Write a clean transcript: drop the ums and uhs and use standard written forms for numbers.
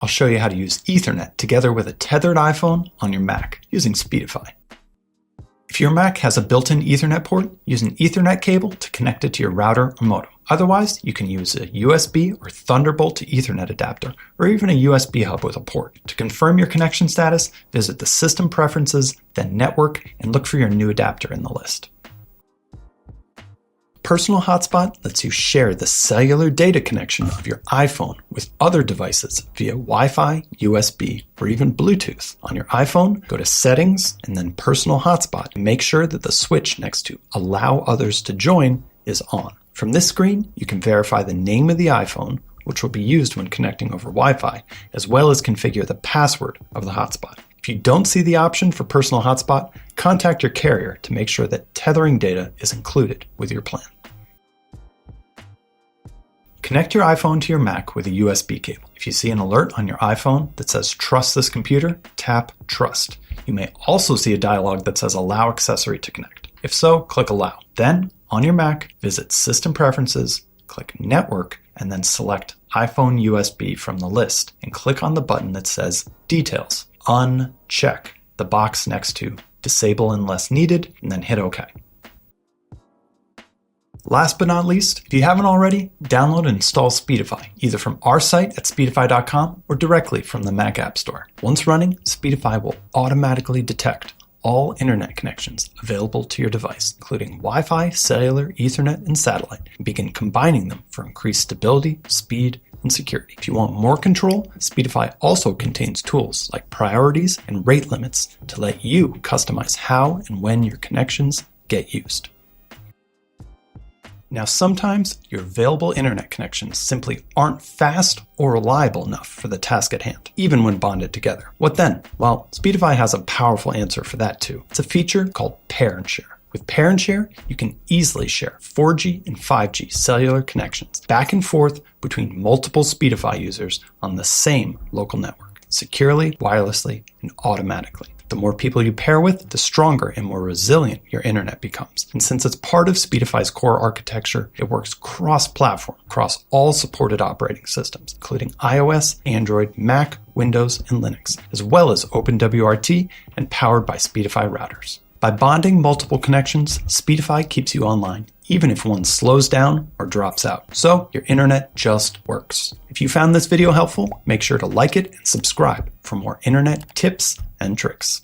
I'll show you how to use Ethernet together with a tethered iPhone on your Mac using Speedify. If your Mac has a built-in Ethernet port, use an Ethernet cable to connect it to your router or modem. Otherwise, you can use a USB or Thunderbolt to Ethernet adapter, or even a USB hub with a port. To confirm your connection status, visit the System Preferences, then Network, and look for your new adapter in the list. Personal Hotspot lets you share the cellular data connection of your iPhone with other devices via Wi-Fi, USB, or even Bluetooth. On your iPhone, go to Settings and then Personal Hotspot and make sure that the switch next to Allow Others to Join is on. From this screen, you can verify the name of the iPhone, which will be used when connecting over Wi-Fi, as well as configure the password of the hotspot. If you don't see the option for Personal Hotspot, contact your carrier to make sure that tethering data is included with your plan. Connect your iPhone to your Mac with a USB cable. If you see an alert on your iPhone that says Trust this computer, tap Trust. You may also see a dialog that says Allow accessory to connect. If so, click Allow. Then, on your Mac, visit System Preferences, click Network, and then select iPhone USB from the list and click on the button that says Details. Uncheck the box next to Disable unless needed, and then hit OK. Last but not least, if you haven't already, download and install Speedify, either from our site at speedify.com or directly from the Mac App Store. Once running, Speedify will automatically detect all internet connections available to your device, including Wi-Fi, cellular, Ethernet, and satellite, and begin combining them for increased stability, speed, and security. If you want more control, Speedify also contains tools like priorities and rate limits to let you customize how and when your connections get used. Now, sometimes your available internet connections simply aren't fast or reliable enough for the task at hand, even when bonded together. What then? Well, Speedify has a powerful answer for that too. It's a feature called Pair and Share. With Pair and Share, you can easily share 4G and 5G cellular connections back and forth between multiple Speedify users on the same local network, securely, wirelessly, and automatically. The more people you pair with, the stronger and more resilient your internet becomes. And since it's part of Speedify's core architecture, it works cross-platform across all supported operating systems, including iOS, Android, Mac, Windows, and Linux, as well as OpenWRT and powered by Speedify routers. By bonding multiple connections, Speedify keeps you online, even if one slows down or drops out. So your internet just works. If you found this video helpful, make sure to like it and subscribe for more internet tips and tricks.